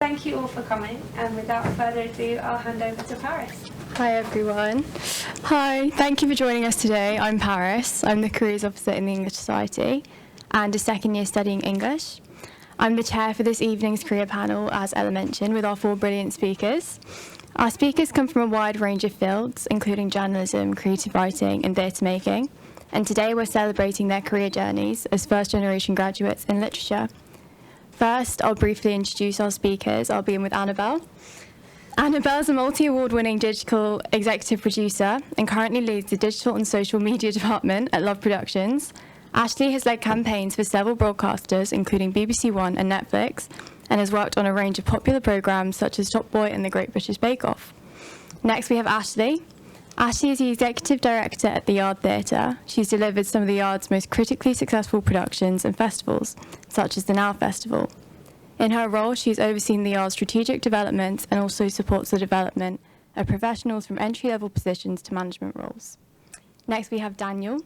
thank you all for coming, and without further ado, I'll hand over to Paris. Hi everyone. Hi, thank you for joining us today. I'm Paris. I'm the Careers Officer in the English Society and a second year studying English. I'm the chair for this evening's career panel, as Ella mentioned, with our 4 brilliant speakers. Our speakers come from a wide range of fields, including journalism, creative writing and theatre making. And today we're celebrating their career journeys as first-generation graduates in literature. First, I'll briefly introduce our speakers. I'll begin with Annabel. Annabel's a multi-award-winning digital executive producer and currently leads the digital and social media department at Love Productions. Ashleigh has led campaigns for several broadcasters, including BBC One and Netflix, and has worked on a range of popular programmes such as Top Boy and The Great British Bake Off. Next, we have Ashleigh. Ashleigh is the executive director at the Yard Theatre. She's delivered some of the Yard's most critically successful productions and festivals, such as the Now Festival. In her role, she's overseen the Yard's strategic development and also supports the development of professionals from entry-level positions to management roles. Next, we have Daniel.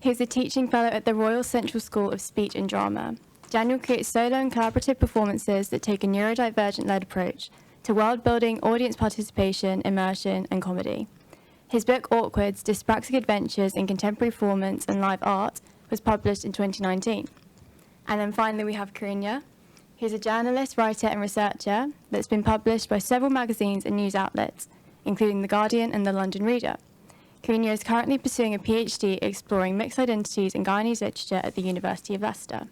He's a teaching fellow at the Royal Central School of Speech and Drama. Daniel creates solo and collaborative performances that take a neurodivergent-led approach to world-building, audience participation, immersion, and comedy. His book, Awkward's Dyspraxic Adventures in Contemporary Performance and Live Art, was published in 2019. And then finally, we have Carinya. He's a journalist, writer, and researcher that's been published by several magazines and news outlets, including The Guardian and The London Reader. Carinya is currently pursuing a PhD exploring mixed identities in Guyanese literature at the University of Leicester.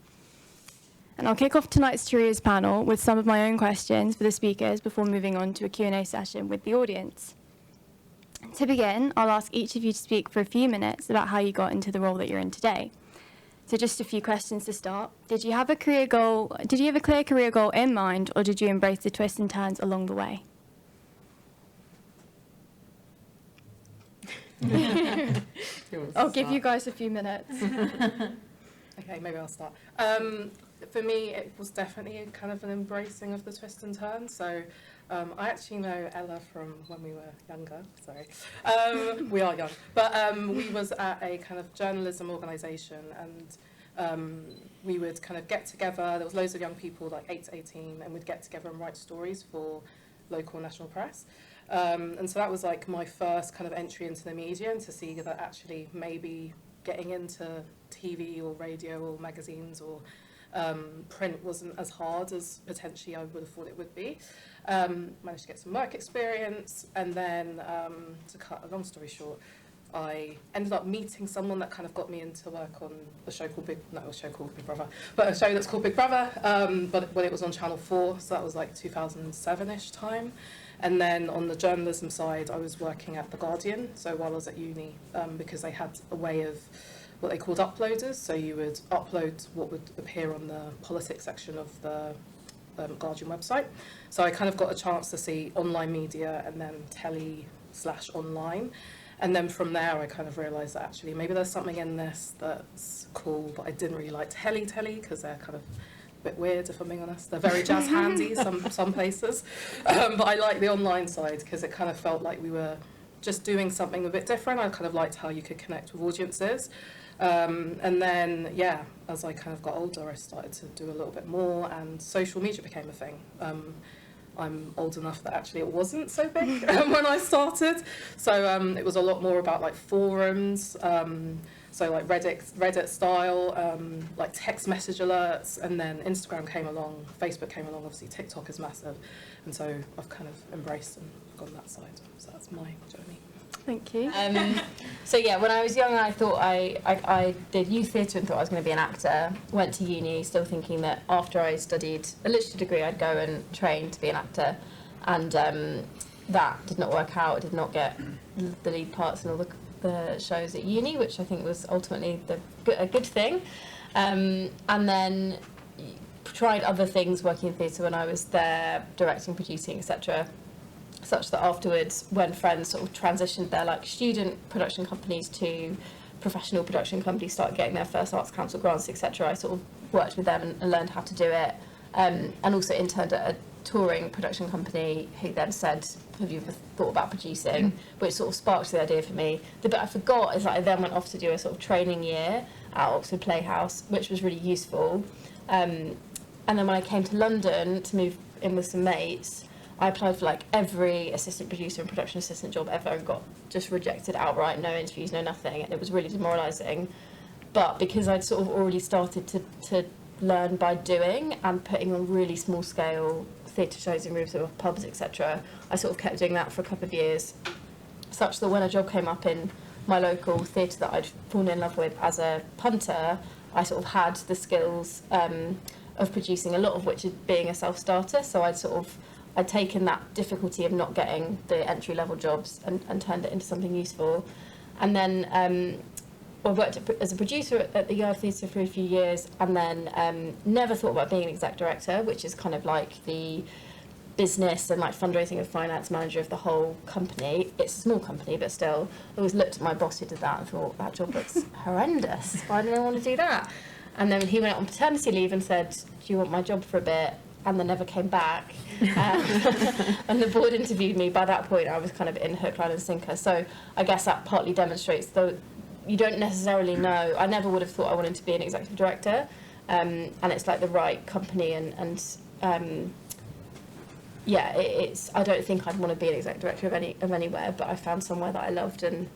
And I'll kick off tonight's careers panel with some of my own questions for the speakers before moving on to a Q&A session with the audience. To begin, I'll ask each of you to speak for a few minutes about how you got into the role that you're in today. So just a few questions to start. Did you have a clear career goal in mind, or did you embrace the twists and turns along the way? I'll give you guys a few minutes. Okay, maybe I'll start. For me, it was definitely kind of an embracing of the twists and turns. So I actually know Ella from when we were younger, sorry. We are young. But we was at a kind of journalism organisation, and we would kind of get together. There was loads of young people, like 8 to 18, and we'd get together and write stories for local and national press. And so that was like my first kind of entry into the media, and to see that actually maybe getting into TV or radio or magazines or print wasn't as hard as potentially I would have thought it would be. Managed to get some work experience, and then to cut a long story short, I ended up meeting someone that kind of got me into work on a show called Big Brother, but a show that's called Big Brother, but when it was on Channel 4, so that was like 2007-ish time. And then on the journalism side, I was working at The Guardian, so while I was at uni, because they had a way of what they called uploaders, so you would upload what would appear on the politics section of the Guardian website. So I kind of got a chance to see online media and then telly/online. And then from there, I kind of realised that actually maybe there's something in this that's cool, but I didn't really like telly because they're kind of a bit weird, if I'm being honest. They're very jazz handy some places. But I like the online side because it kind of felt like we were just doing something a bit different. I kind of liked how you could connect with audiences. And then, yeah, as I kind of got older, I started to do a little bit more, and social media became a thing. I'm old enough that actually it wasn't so big when I started. So it was a lot more about like forums, so like Reddit style, like text message alerts, and then Instagram came along, Facebook came along, obviously TikTok is massive. And so I've kind of embraced and gone that side. So that's my journey. Thank you. So yeah, when I was young, I thought I did youth theatre and thought I was going to be an actor. Went to uni, still thinking that after I studied a literature degree, I'd go and train to be an actor, and that did not work out. I did not get the lead parts in all the shows at uni, which I think was ultimately a good thing. And then tried other things working in theatre when I was there, directing, producing, etc. Such that afterwards, when friends sort of transitioned their like student production companies to professional production companies, started getting their first Arts Council grants, etc., I sort of worked with them and learned how to do it, and also interned at a touring production company who then said, have you ever thought about producing? Which sort of sparked the idea for me. The bit I forgot is that I then went off to do a sort of training year at Oxford Playhouse, which was really useful. And then when I came to London to move in with some mates, I applied for like every assistant producer and production assistant job ever and got just rejected outright, no interviews, no nothing, and it was really demoralising. But because I'd sort of already started to learn by doing and putting on really small scale theatre shows in rooms of pubs, etc., I sort of kept doing that for a couple of years, such that when a job came up in my local theatre that I'd fallen in love with as a punter, I sort of had the skills of producing, a lot of which is being a self-starter. So I'd taken that difficulty of not getting the entry-level jobs and turned it into something useful. And then I worked as a producer at the Yard Theatre for a few years, and then never thought about being an exec director, which is kind of like the business and like fundraising and finance manager of the whole company. It's a small company, but still, I always looked at my boss who did that and thought, that job looks horrendous. Why do I want to do that? And then he went on paternity leave and said, do you want my job for a bit? And then never came back. And the board interviewed me. By that point, I was kind of in hook, line and sinker. So I guess that partly demonstrates, though you don't necessarily know. I never would have thought I wanted to be an executive director. And it's like the right company and yeah, I don't think I'd want to be an exec director of anywhere, but I found somewhere that I loved, and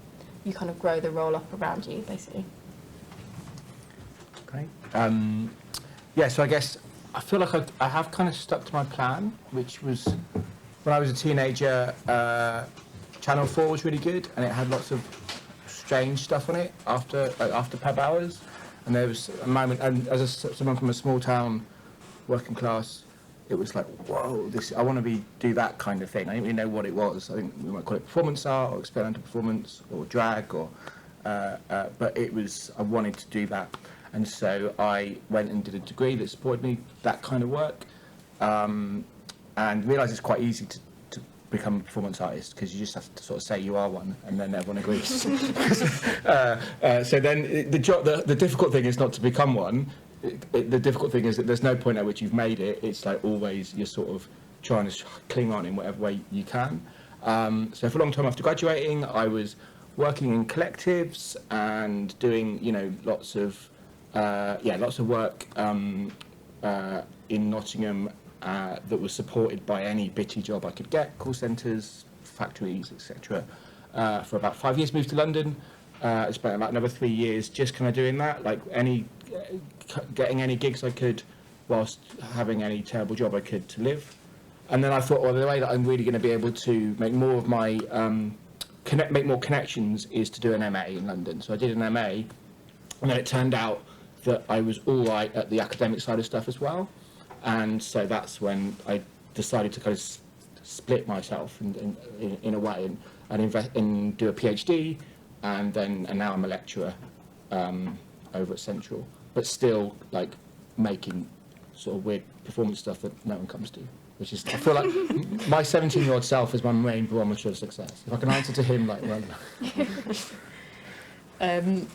you kind of grow the role up around you, basically. Great. Yeah, so I guess I feel like I have kind of stuck to my plan, which was when I was a teenager, Channel 4 was really good, and it had lots of strange stuff on it after pub hours, and there was a moment, and as someone from a small town, working class, it was like, whoa, I want to do that kind of thing. I didn't really know what it was. I think we might call it performance art or experimental performance or drag, but I wanted to do that. And so I went and did a degree that supported me, that kind of work, and realised it's quite easy to become a performance artist, because you just have to sort of say you are one, and then everyone agrees. So then the difficult thing is not to become one. The difficult thing is that there's no point at which you've made it. It's like always you're sort of trying to cling on in whatever way you can. So for a long time after graduating, I was working in collectives and doing, lots of work in Nottingham that was supported by any bitty job I could get, call centres, factories, etc. For about 5 years, moved to London. I spent about another 3 years just kind of doing that, like getting any gigs I could whilst having any terrible job I could to live. And then I thought, well, the way that I'm really going to be able to make more of my make more connections is to do an MA in London. So I did an MA, and then it turned out that I was all right at the academic side of stuff as well. And so that's when I decided to kind of split myself in a way and invest and do a PhD, and now I'm a lecturer over at Central, but still like making sort of weird performance stuff that no one comes to, which is, I feel like my 17-year-old self is my main barometer of success. If I can answer to him, like, well,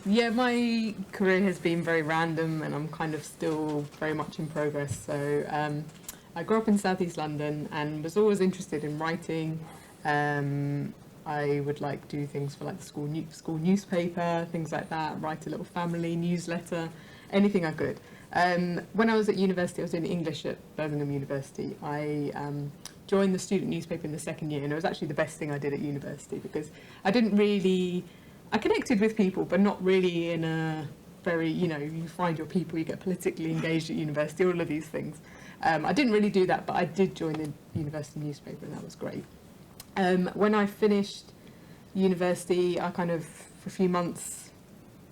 yeah, my career has been very random, and I'm kind of still very much in progress. So I grew up in South East London and was always interested in writing. I would like do things for like the school newspaper, things like that, write a little family newsletter, anything I could. When I was at university, I was doing English at Birmingham University. I joined the student newspaper in the second year, and it was actually the best thing I did at university, because I connected with people, but not really in a very, you find your people, you get politically engaged at university, all of these things. I didn't really do that, but I did join the university newspaper, and that was great. When I finished university, I kind of, for a few months,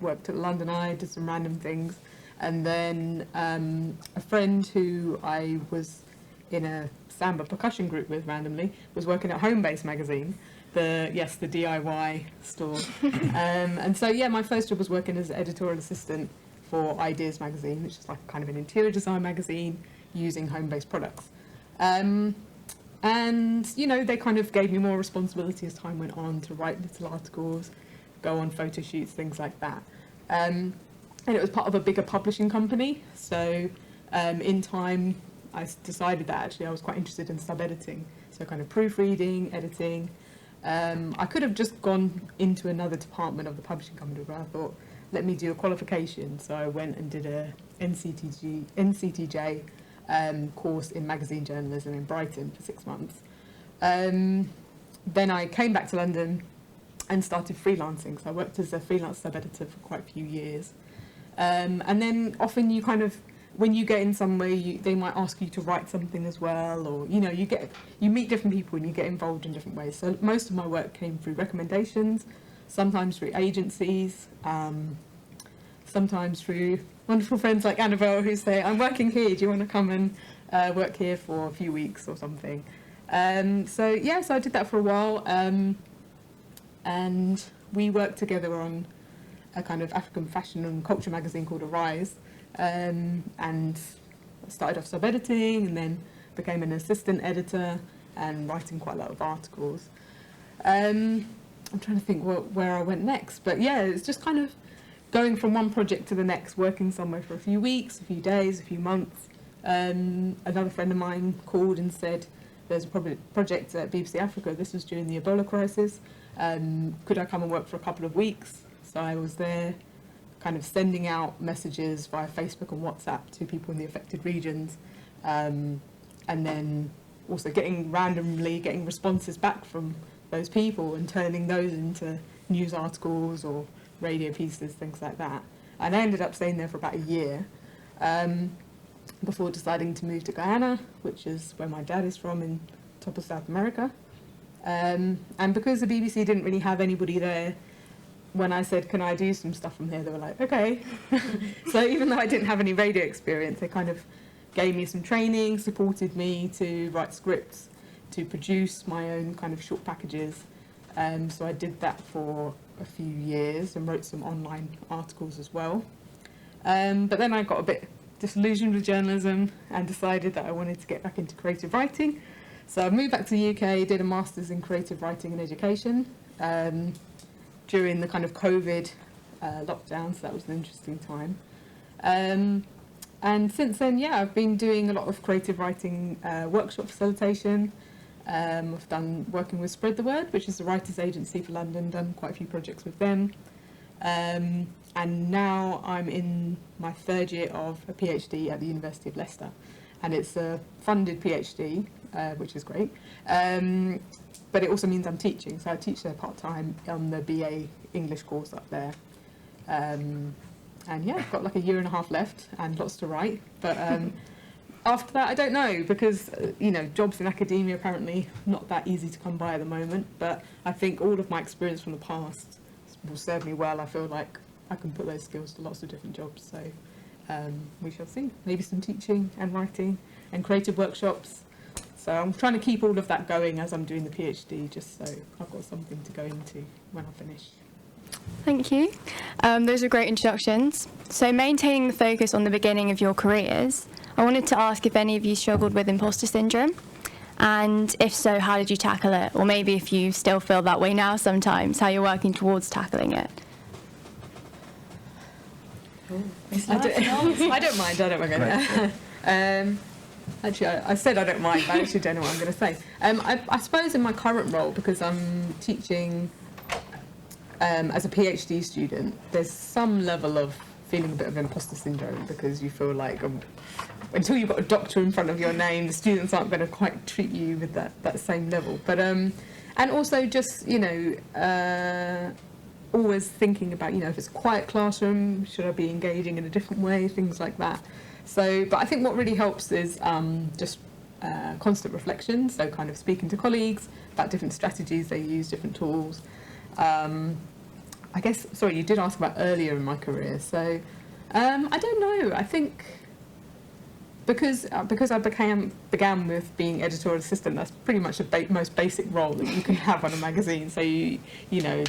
worked at the London Eye, did some random things, and then a friend who I was in a samba percussion group with randomly was working at Homebase magazine, the DIY store. And so, yeah, my first job was working as editorial assistant for Ideas magazine, which is like kind of an interior design magazine using home-based products. And, they kind of gave me more responsibility as time went on to write little articles, go on photo shoots, things like that. And it was part of a bigger publishing company. So in time, I decided that actually I was quite interested in sub-editing. So kind of proofreading, editing. I could have just gone into another department of the publishing company, but I thought, let me do a qualification. So I went and did a NCTJ course in magazine journalism in Brighton for 6 months. Then I came back to London and started freelancing. So I worked as a freelance sub-editor for quite a few years. And then often you kind of, when you get in somewhere, they might ask you to write something as well, or, you know, you meet different people and you get involved in different ways. So most of my work came through recommendations, sometimes through agencies, sometimes through wonderful friends like Annabel who say, I'm working here, do you want to come and work here for a few weeks or something? So I did that for a while, and we worked together on a kind of African fashion and culture magazine called Arise, and started off sub-editing and then became an assistant editor and writing quite a lot of articles. I'm trying to think where I went next, but yeah, it's just kind of going from one project to the next, working somewhere for a few weeks, a few days, a few months. Another friend of mine called and said, there's a project at BBC Africa, this was during the Ebola crisis, could I come and work for a couple of weeks? So I was there kind of sending out messages via Facebook and WhatsApp to people in the affected regions, and then also randomly getting responses back from those people and turning those into news articles or radio pieces, things like that. And I ended up staying there for about a year before deciding to move to Guyana, which is where my dad is from, in top of South America. And because the BBC didn't really have anybody there, when I said, can I do some stuff from here, they were like, okay. So even though I didn't have any radio experience, they kind of gave me some training, supported me to write scripts, to produce my own kind of short packages. So I did that for a few years and wrote some online articles as well. But then I got a bit disillusioned with journalism and decided that I wanted to get back into creative writing. So I moved back to the UK, did a master's in creative writing and education during the kind of COVID lockdown, so that was an interesting time. And since then, I've been doing a lot of creative writing workshop facilitation. I've done working with Spread the Word, which is a writers' agency for London, done quite a few projects with them. And now I'm in my third year of a PhD at the University of Leicester. And it's a funded PhD, which is great. But it also means I'm teaching. So I teach there part-time on the BA English course up there. And I've got like a year and a half left and lots to write. But after that, I don't know, because, jobs in academia apparently not that easy to come by at the moment. But I think all of my experience from the past will serve me well. I feel like I can put those skills to lots of different jobs. So we shall see. Maybe some teaching and writing and creative workshops. So I'm trying to keep all of that going as I'm doing the PhD, just so I've got something to go into when I finish. Thank you. Those are great introductions. So maintaining the focus on the beginning of your careers, I wanted to ask if any of you struggled with imposter syndrome, and if so, how did you tackle it? Or maybe if you still feel that way now sometimes, how you're working towards tackling it. I don't mind. Actually, I said I don't mind, but I actually don't know what I'm going to say. I suppose in my current role, because I'm teaching as a PhD student, there's some level of feeling a bit of imposter syndrome, because you feel like until you've got a doctor in front of your name, the students aren't going to quite treat you with that same level. But and also just always thinking about if it's a quiet classroom, should I be engaging in a different way, things like that. So, but I think what really helps is just constant reflection, so kind of speaking to colleagues about different strategies they use, different tools. I guess, sorry, you did ask about earlier in my career, so I don't know. I think because I began with being editorial assistant, that's pretty much the most basic role that you can have on a magazine. So the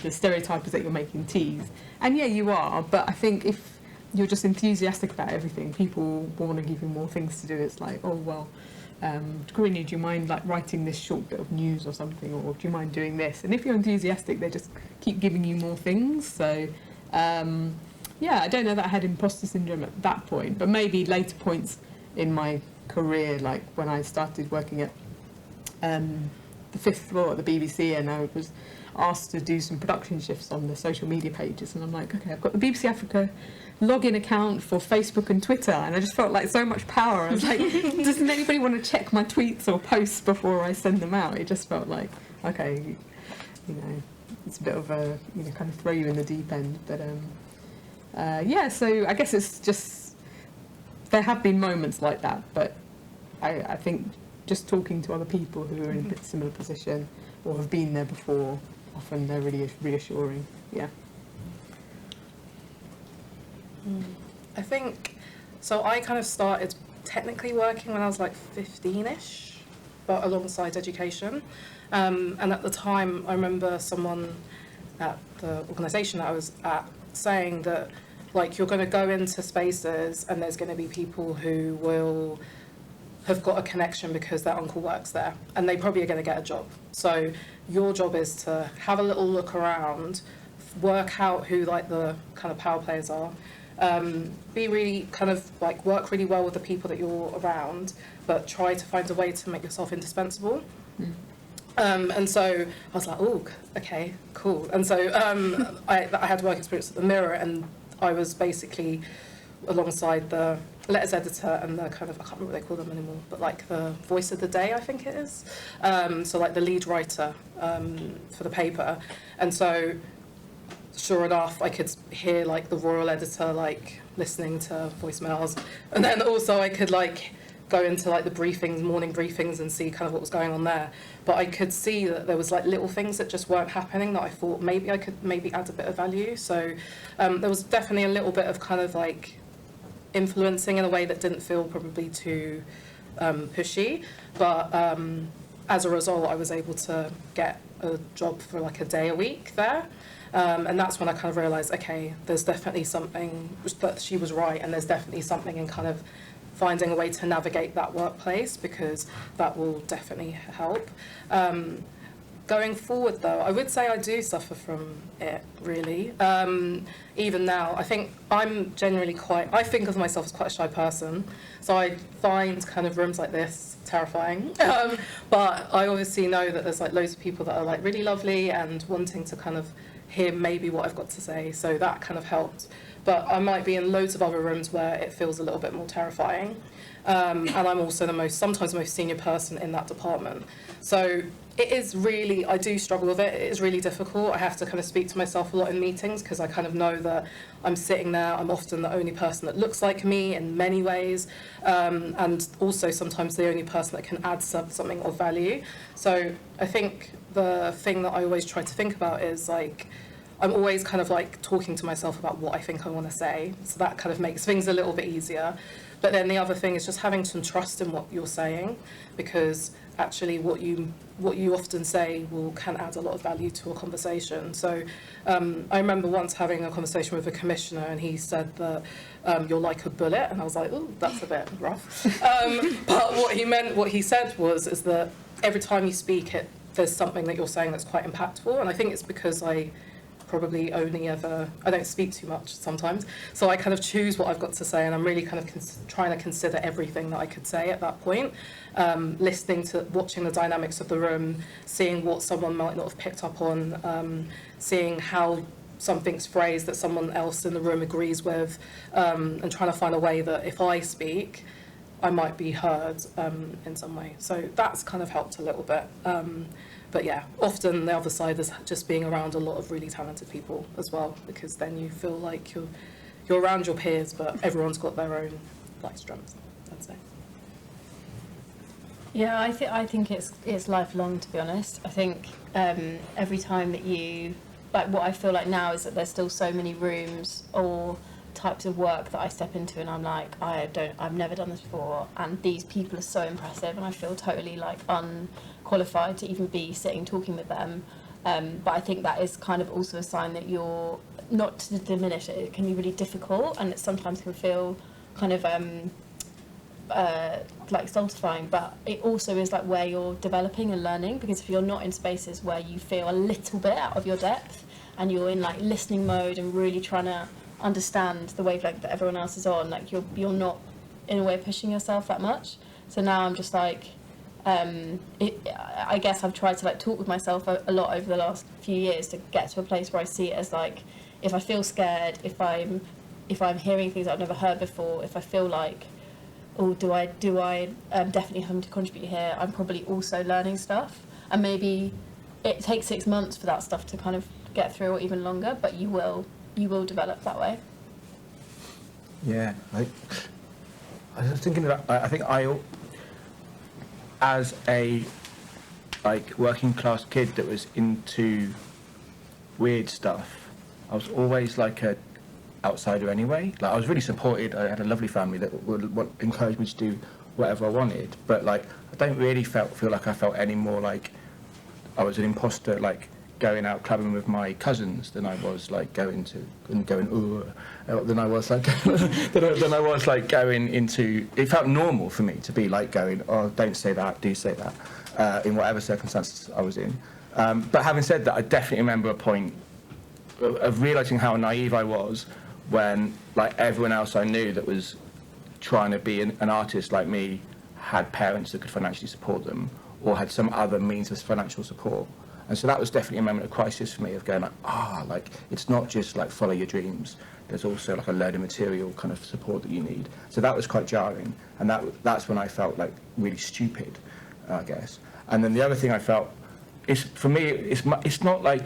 stereotype is that you're making teas, and yeah, you are. But I think if you're just enthusiastic about everything, people want to give you more things to do. It's like, oh well, Carinya, do you mind like writing this short bit of news or something, or do you mind doing this? And if you're enthusiastic, they just keep giving you more things. So I don't know that I had imposter syndrome at that point, but maybe later points in my career, like when I started working at the 5th floor at the BBC, and I was asked to do some production shifts on the social media pages, and I'm like, okay, I've got the BBC Africa login account for Facebook and Twitter, and I just felt like so much power. I was like, doesn't anybody want to check my tweets or posts before I send them out? It just felt like, okay, you know, it's a bit of a, you know, kind of throw you in the deep end. But yeah, so I guess it's just, there have been moments like that, but I think just talking to other people who are in a similar position or have been there before, often they're really reassuring. Yeah. I think, so I kind of started technically working when I was like 15-ish, but alongside education. And at the time, I remember someone at the organisation that I was at saying that, like, you're going to go into spaces and there's going to be people who will have got a connection because their uncle works there, and they probably are going to get a job. So your job is to have a little look around, work out who, like, the kind of power players are, be really kind of like work really well with the people that you're around, but try to find a way to make yourself indispensable. And so I was like, oh, okay, cool. And so I had work experience at the Mirror, and I was basically alongside the letters editor and the kind of, I can't remember what they call them anymore, but like the voice of the day, I think it is. So like the lead writer for the paper. And so sure enough, I could hear like the royal editor like listening to voicemails, and then also I could like go into like the briefings, morning briefings, and see kind of what was going on there. But I could see that there was like little things that just weren't happening that I thought maybe I could add a bit of value. So there was definitely a little bit of kind of like influencing in a way that didn't feel probably too pushy, but as a result I was able to get a job for like a day a week there. And that's when I kind of realised, okay, there's definitely something, that she was right, and there's definitely something in kind of finding a way to navigate that workplace, because that will definitely help. Going forward, though, I would say I do suffer from it, really. Even now, I think I'm generally I think of myself as quite a shy person, so I find kind of rooms like this terrifying. But I obviously know that there's like loads of people that are like really lovely and wanting to kind of hear maybe what I've got to say, so that kind of helped. But I might be in loads of other rooms where it feels a little bit more terrifying. And I'm also sometimes the most senior person in that department. So it is really, I do struggle with it. It is really difficult. I have to kind of speak to myself a lot in meetings, because I kind of know that I'm sitting there, I'm often the only person that looks like me in many ways, and also sometimes the only person that can add something of value. So I think the thing that I always try to think about is like, I'm always kind of like talking to myself about what I think I want to say, so that kind of makes things a little bit easier. But then the other thing is just having some trust in what you're saying, because actually what you often say can add a lot of value to a conversation. So I remember once having a conversation with a commissioner, and he said that you're like a bullet, and I was like, oh, that's a bit rough. But what he said is that every time you speak, there's something that you're saying that's quite impactful, and I think it's because I probably I don't speak too much sometimes, so I kind of choose what I've got to say, and I'm really kind of trying to consider everything that I could say at that point, watching the dynamics of the room, seeing what someone might not have picked up on, seeing how something's phrased that someone else in the room agrees with, and trying to find a way that if I speak, I might be heard in some way. So that's kind of helped a little bit. But yeah, often the other side is just being around a lot of really talented people as well, because then you feel like you're around your peers, but everyone's got their own like strengths, I'd say. Yeah, I think it's lifelong, to be honest. I think every time that you, like, what I feel like now is that there's still so many rooms or types of work that I step into, and I'm like, I've never done this before, and these people are so impressive, and I feel totally like unqualified to even be sitting talking with them. But I think that is kind of also a sign that you're, not to diminish it, it can be really difficult, and it sometimes can feel kind of like stultifying, but it also is like where you're developing and learning, because if you're not in spaces where you feel a little bit out of your depth and you're in like listening mode and really trying to understand the wavelength that everyone else is on, like you're not in a way pushing yourself that much. So now I'm just like, I guess I've tried to like talk with myself a lot over the last few years to get to a place where I see it as like, if I feel scared, if I'm hearing things I've never heard before, if I feel like, oh, do I definitely have to contribute here, I'm probably also learning stuff, and maybe it takes 6 months for that stuff to kind of get through, or even longer, but you will develop that way. Yeah, I was thinking about, I think as a like working class kid that was into weird stuff, I was always like a outsider anyway. Like I was really supported. I had a lovely family that would encourage me to do whatever I wanted. But like I don't really feel like I felt any more like I was an imposter, like going out clubbing with my cousins than I was like going than I was like than I was like going into. It felt normal for me to be like going, oh, don't say that, do say that, in whatever circumstances I was in. But having said that, I definitely remember a point of realising how naive I was when like everyone else I knew that was trying to be an artist like me had parents that could financially support them or had some other means of financial support. And so that was definitely a moment of crisis for me, of going like, like it's not just like follow your dreams. There's also like a load of material kind of support that you need. So that was quite jarring, and that's when I felt like really stupid, I guess. And then the other thing I felt is, for me, it's not like,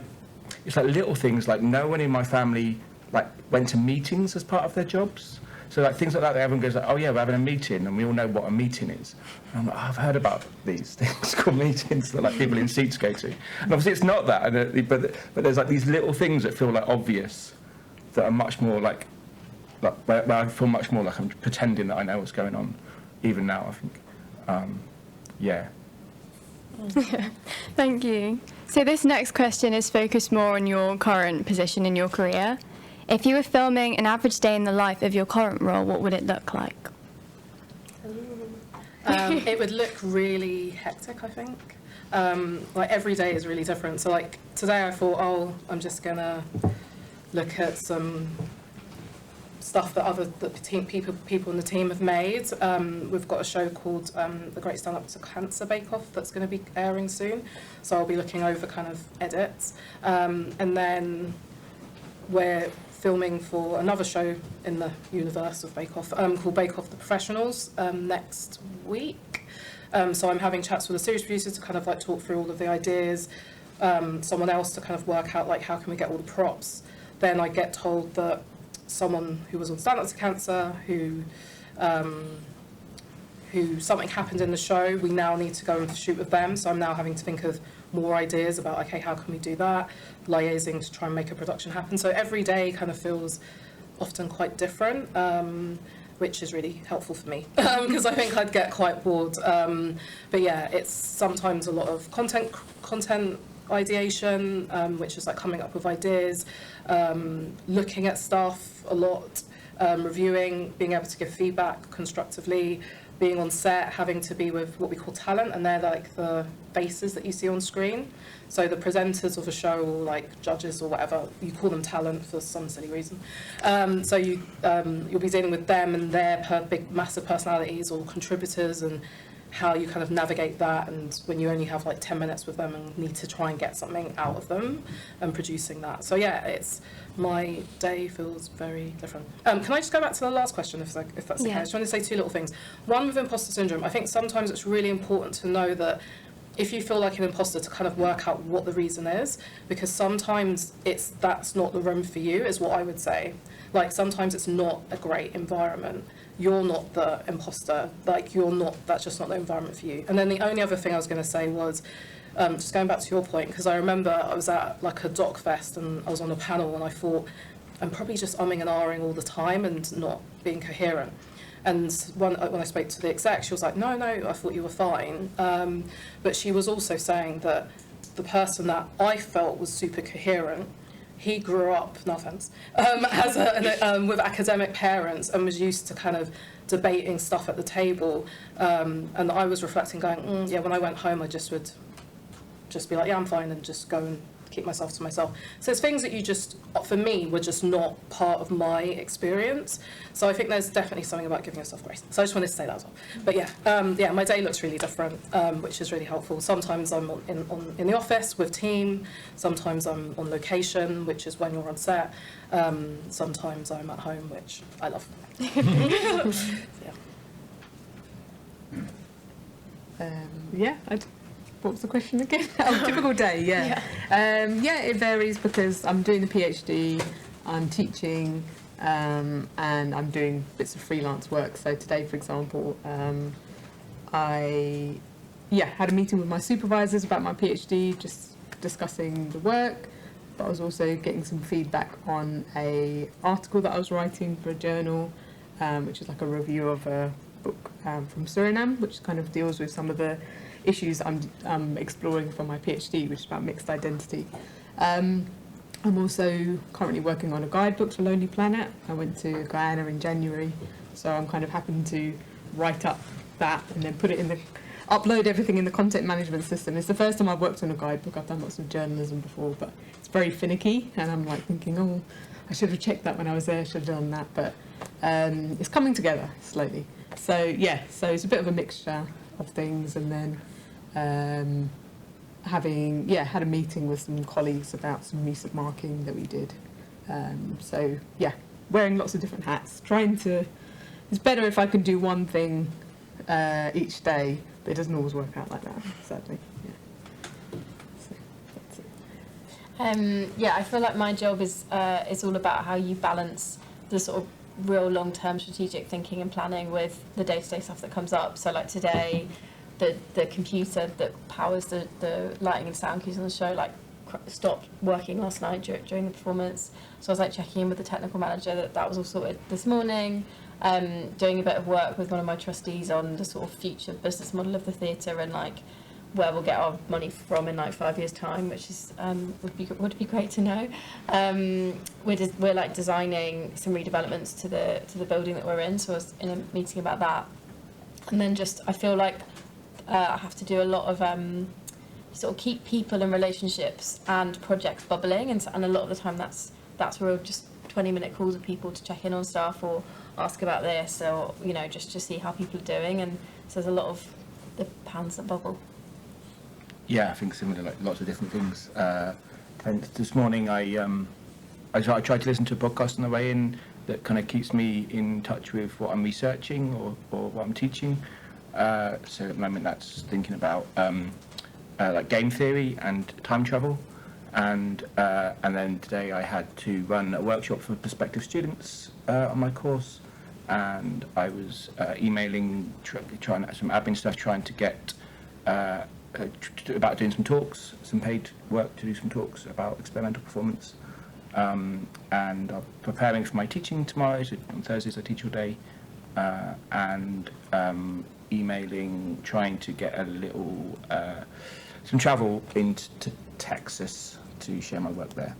it's like little things, like no one in my family like went to meetings as part of their jobs. So like things like that, everyone goes like, oh yeah, we're having a meeting, and we all know what a meeting is. And I'm like, oh, I've heard about these things called meetings that like people in seats go to. And obviously it's not that, but there's like these little things that feel like obvious, that are much more like where I feel much more like I'm pretending that I know what's going on, even now, I think. Yeah. Thank you. So this next question is focused more on your current position in your career. If you were filming an average day in the life of your current role, what would it look like? It would look really hectic, I think. Like every day is really different. So like today I thought, oh, I'm just gonna look at some stuff that people in the team have made. We've got a show called The Great Stand Up to Cancer Bake Off that's going to be airing soon. So I'll be looking over kind of edits. And then we're filming for another show in the universe of Bake Off called Bake Off the Professionals next week. So I'm having chats with the series producers to kind of like talk through all of the ideas, someone else to kind of work out like how can we get all the props. Then I get told that someone who was on Stand Up to Cancer, who something happened in the show, we now need to go and shoot with them. So I'm now having to think of more ideas about, okay, how can we do that? Liaising to try and make a production happen. So every day kind of feels often quite different, which is really helpful for me because I think I'd get quite bored. But yeah, it's sometimes a lot of content ideation, which is like coming up with ideas, looking at stuff a lot, reviewing, being able to give feedback constructively, being on set, having to be with what we call talent, and they're like the faces that you see on screen. So the presenters of a show, or like judges or whatever, you call them talent for some silly reason. So you'll be dealing with them and their big, massive personalities or contributors, and how you kind of navigate that, and when you only have like 10 minutes with them and need to try and get something out of them, and producing that. So yeah, my day feels very different. Can I just go back to the last question, if that's okay? I just want to say two little things. One, with imposter syndrome, I think sometimes it's really important to know that if you feel like an imposter, to kind of work out what the reason is, because sometimes that's not the room for you, is what I would say. Like sometimes it's not a great environment. You're not the imposter, like that's just not the environment for you. And then the only other thing I was going to say was, just going back to your point, because I remember I was at like a doc fest and I was on a panel and I thought, I'm probably just umming and ahhing all the time and not being coherent. And when I spoke to the exec, she was like, no, I thought you were fine. But she was also saying that the person that I felt was super coherent, he grew up, no offence, with academic parents and was used to kind of debating stuff at the table. And I was reflecting, going, yeah, when I went home, I just would just be like, yeah, I'm fine, and just go and keep myself to myself. So it's things that you just, for me, were just not part of my experience. So I think there's definitely something about giving yourself grace. So I just wanted to say that as well. But yeah, my day looks really different, which is really helpful. Sometimes I'm in the office with team. Sometimes I'm on location, which is when you're on set. Sometimes I'm at home, which I love. What was the question again? Oh, typical day, yeah. It varies because I'm doing the PhD, I'm teaching, and I'm doing bits of freelance work. So today, for example, I had a meeting with my supervisors about my PhD, just discussing the work, but I was also getting some feedback on an article that I was writing for a journal, which is like a review of a book from Suriname, which kind of deals with some of the issues I'm exploring for my PhD, which is about mixed identity. I'm also currently working on a guidebook for Lonely Planet. I went to Guyana in January, so I'm kind of having to write up that and then put it in upload everything in the content management system. It's the first time I've worked on a guidebook. I've done lots of journalism before, but it's very finicky, and I'm like thinking, oh, I should have checked that when I was there, I should have done that, but it's coming together slowly. So it's a bit of a mixture of things, and then having had a meeting with some colleagues about some recent marking that we did. Wearing lots of different hats, it's better if I can do one thing each day, but it doesn't always work out like that, sadly. So that's it. I feel like my job is all about how you balance the sort of real long-term strategic thinking and planning with the day-to-day stuff that comes up. So like today, the computer that powers the lighting and sound cues on the show stopped working last night during the performance. So I was like checking in with the technical manager that was all sorted this morning. Doing a bit of work with one of my trustees on the sort of future business model of the theatre and like where we'll get our money from in like 5 years' time, which is would be great to know. We're like designing some redevelopments to the building that we're in. So I was in a meeting about that, and then just I feel like I have to do a lot of sort of keep people and relationships and projects bubbling, and a lot of the time that's real just 20-minute calls with people to check in on stuff or ask about this, or just to see how people are doing. And so there's a lot of the pans that bubble. Yeah, I think similar, like lots of different things. And this morning I tried to listen to a podcast on the way in that kind of keeps me in touch with what I'm researching or what I'm teaching. So at the moment that's thinking about like game theory and time travel. And then today I had to run a workshop for prospective students on my course, and I was emailing, trying some admin stuff, trying to get about doing some talks, some paid work to do some talks about experimental performance, and I'm preparing for my teaching tomorrow. So on Thursdays I teach all day, and emailing, trying to get a little some travel into Texas to share my work there.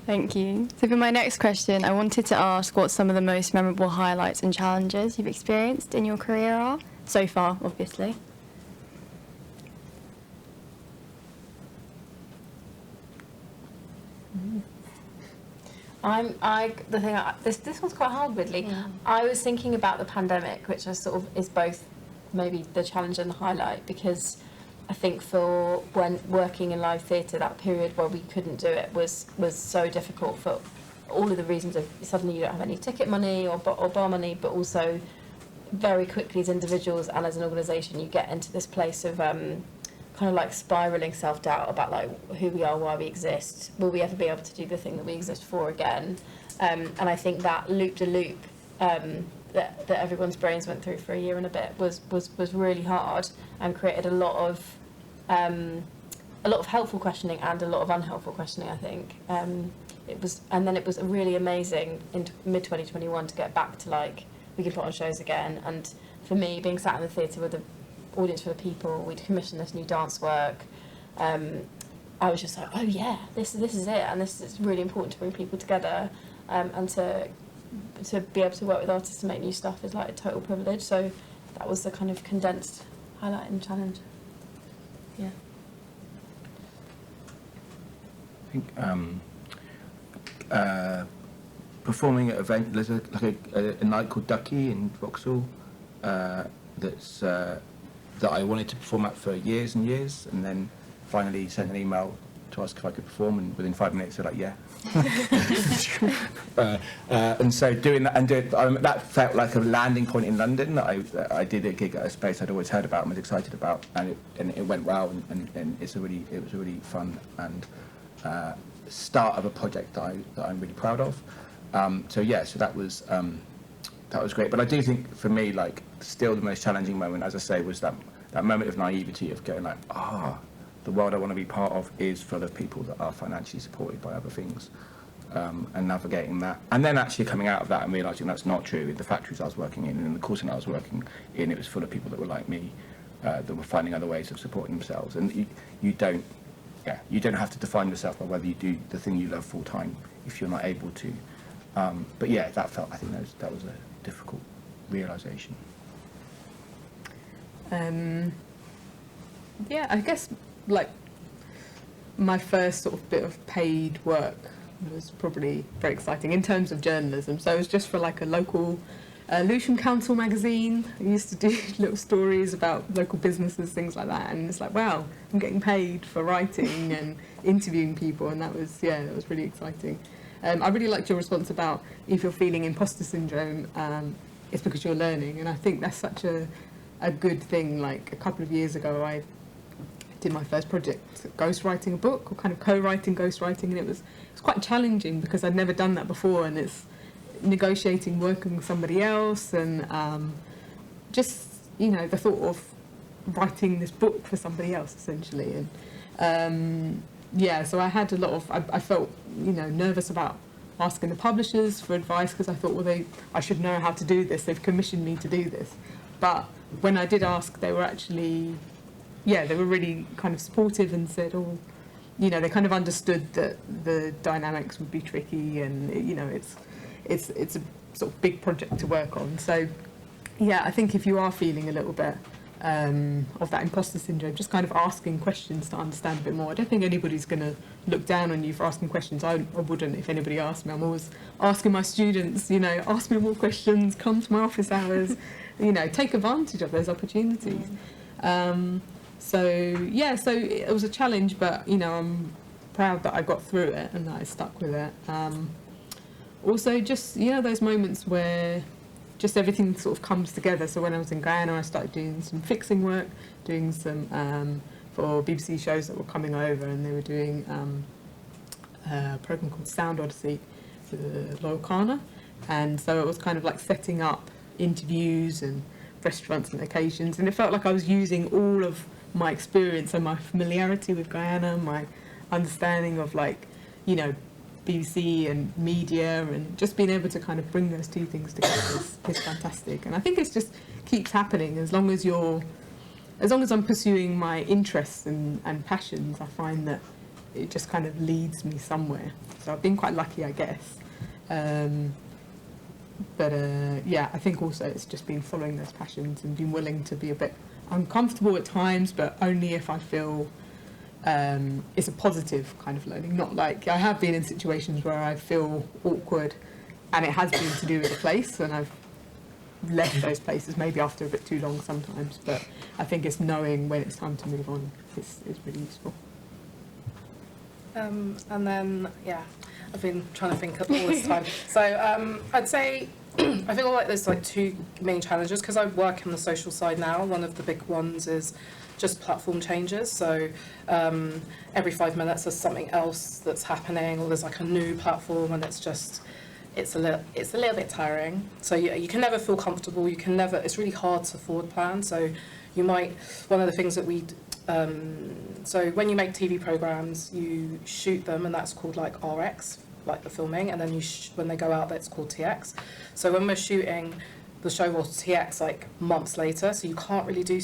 Thank you. So for my next question, I wanted to ask what some of the most memorable highlights and challenges you've experienced in your career are, so far, obviously. This one's quite hard, weirdly. Yeah. I was thinking about the pandemic, which is sort of is both maybe the challenge and the highlight, because I think for when working in live theatre, that period where we couldn't do it was so difficult for all of the reasons of suddenly you don't have any ticket money or bar money, but also very quickly as individuals and as an organisation you get into this place of kind of like spiralling self-doubt about like who we are, why we exist, will we ever be able to do the thing that we exist for again, and I think that loop-de-loop that everyone's brains went through for a year and a bit was really hard and created a lot of helpful questioning and a lot of unhelpful questioning, I think. It was really amazing in mid-2021 to get back to like we can put on shows again, and for me being sat in the theatre with the audience full of people, we'd commissioned this new dance work. I was just like, oh yeah, this is it, and this is really important to bring people together, and to be able to work with artists and make new stuff is like a total privilege. So that was the kind of condensed highlight and challenge. Yeah. think performing at an event. There's a night called Ducky in Vauxhall that's that I wanted to perform at for years and years, and then finally sent an email to ask if I could perform, and within 5 minutes they're like, yeah. And so doing that, and that felt like a landing point in London. I did a gig at a space I'd always heard about and was excited about, and it went well, and it was a really fun and start of a project that I'm really proud of. So that was great. But I do think for me, like, still the most challenging moment, as I say, was that moment of naivety of going like, the world I want to be part of is full of people that are financially supported by other things, and navigating that. And then actually coming out of that and realising that's not true. In the factories I was working in and in the coursing I was working in, it was full of people that were like me, that were finding other ways of supporting themselves. And you don't have to define yourself by whether you do the thing you love full time if you're not able to. But yeah, I think that was a difficult realisation. Yeah, I guess like my first sort of bit of paid work was probably very exciting in terms of journalism. So it was just for like a local Lewisham Council magazine. I used to do little stories about local businesses, things like that, and it's like, wow, I'm getting paid for writing and interviewing people, and that was really exciting. I really liked your response about if you're feeling imposter syndrome, it's because you're learning, and I think that's such a good thing. Like a couple of years ago, I did my first project, ghostwriting a book, or kind of co-writing ghostwriting, and it was quite challenging because I'd never done that before, and it's negotiating, working with somebody else, and just the thought of writing this book for somebody else essentially, and so I had a lot of I felt nervous about asking the publishers for advice because I thought, I should know how to do this, they've commissioned me to do this. But when I did ask, they were actually they were really kind of supportive and said, they kind of understood that the dynamics would be tricky, and it's a sort of big project to work on. So I think if you are feeling a little bit of that imposter syndrome, just kind of asking questions to understand a bit more. I don't think anybody's going to look down on you for asking questions. I wouldn't if anybody asked me. I'm always asking my students, ask me more questions, come to my office hours, take advantage of those opportunities. So it was a challenge, but I'm proud that I got through it and that I stuck with it. Also, just those moments where just everything sort of comes together. So when I was in Guyana, I started doing some fixing work, doing some for BBC shows that were coming over, and they were doing a program called Sound Odyssey for the Loyalkana, and so it was kind of like setting up interviews and restaurants and occasions, and it felt like I was using all of my experience and my familiarity with Guyana, my understanding of BBC and media, and just being able to kind of bring those two things together is fantastic. And I think it just keeps happening as long as I'm pursuing my interests and passions. I find that it just kind of leads me somewhere. So I've been quite lucky, I guess. But I think also it's just been following those passions and being willing to be a bit uncomfortable at times, but only if I feel it's a positive kind of learning. Not like I have been in situations where I feel awkward and it has been to do with the place, and I've left those places maybe after a bit too long sometimes, but I think it's knowing when it's time to move on is really useful. And then I've been trying to think all this time. So I'd say I feel like there's like two main challenges because I work in the social side now. One of the big ones is just platform changes. So every 5 minutes there's something else that's happening, or there's like a new platform, and it's a little bit tiring. So you can never feel comfortable. It's really hard to forward plan. So one of the things that so when you make TV programs, you shoot them, and that's called like RX, like the filming, and then when they go out, that's called TX. So when we're shooting, the show will TX like months later, so you can't really do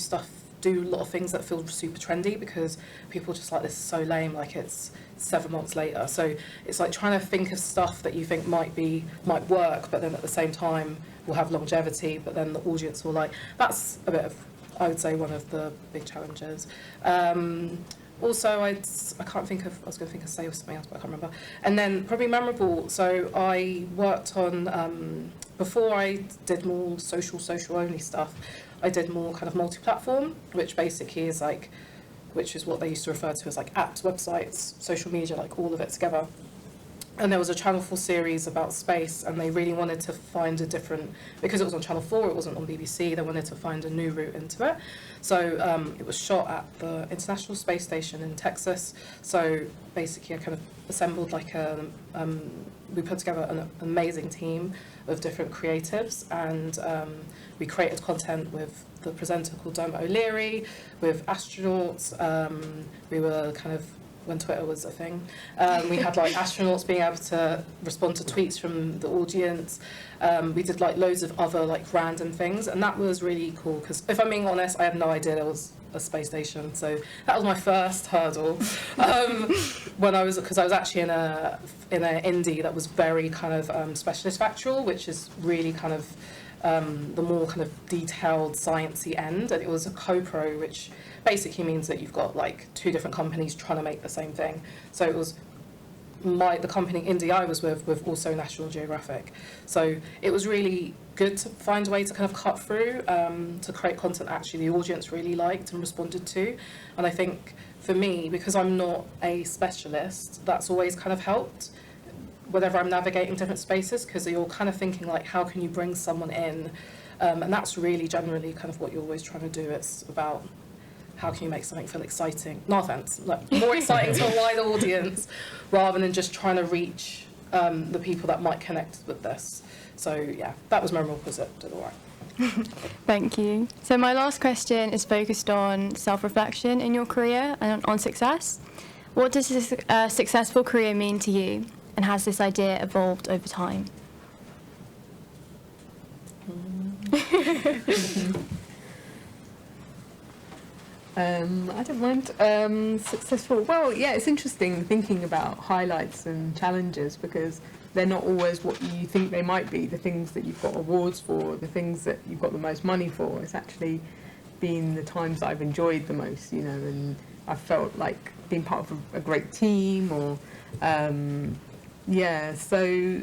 a lot of things that feel super trendy because people are just like, this is so lame, like it's 7 months later. So it's like trying to think of stuff that you think might work, but then at the same time will have longevity, but then the audience will like. That's a bit of, I would say, one of the big challenges. also, I can't think of, I was going to think of say or something else, but I can't remember. And then probably memorable, so I worked on, before I did more social only stuff, I did more kind of multi-platform, which basically is like, which is what they used to refer to as like apps, websites, social media, like all of it together. And there was a Channel 4 series about space, and they really wanted to find a different, because it was on Channel 4, it wasn't on BBC, they wanted to find a new route into it. So it was shot at the International Space Station in Texas. So basically I kind of assembled like we put together an amazing team of different creatives, and we created content with the presenter called Dermot O'Leary, with astronauts. We were kind of, when Twitter was a thing, we had like astronauts being able to respond to tweets from the audience. We did like loads of other like random things, and that was really cool, because if I'm being honest, I had no idea there was a space station, so that was my first hurdle. When I was, because I was actually in a indie that was very kind of specialist factual, which is really kind of the more kind of detailed sciencey end, and it was a co-pro, which basically means that you've got like two different companies trying to make the same thing. So it was the company indie I was with also National Geographic. So it was really good to find a way to kind of cut through, to create content actually the audience really liked and responded to. And I think for me, because I'm not a specialist, that's always kind of helped whenever I'm navigating different spaces, because you're kind of thinking like, how can you bring someone in? And that's really generally kind of what you're always trying to do. It's about how can you make something feel exciting? No offense, like more exciting to a wider audience, rather than just trying to reach the people that might connect with this. So yeah, that was memorable because it did all right. Thank you. So my last question is focused on self-reflection in your career and on success. What does a successful career mean to you, and has this idea evolved over time? I don't mind. Successful. Well, yeah, it's interesting thinking about highlights and challenges, because they're not always what you think they might be. The things that you've got awards for, the things that you've got the most money for, it's actually been the times that I've enjoyed the most, you know, and I've felt like being part of a great team, or yeah. So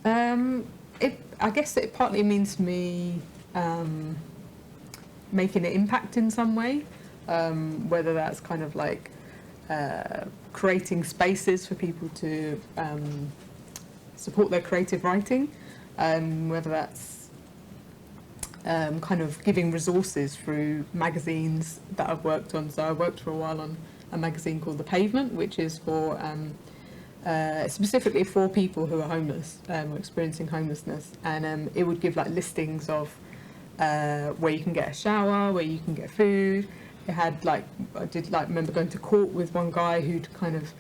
I guess it partly means to me making an impact in some way, whether that's kind of like creating spaces for people to support their creative writing, whether that's kind of giving resources through magazines that I've worked on. So I worked for a while on a magazine called The Pavement, which is for specifically for people who are homeless, or experiencing homelessness, and it would give like listings of where you can get a shower, where you can get food. It had like, I remember going to court with one guy who'd kind of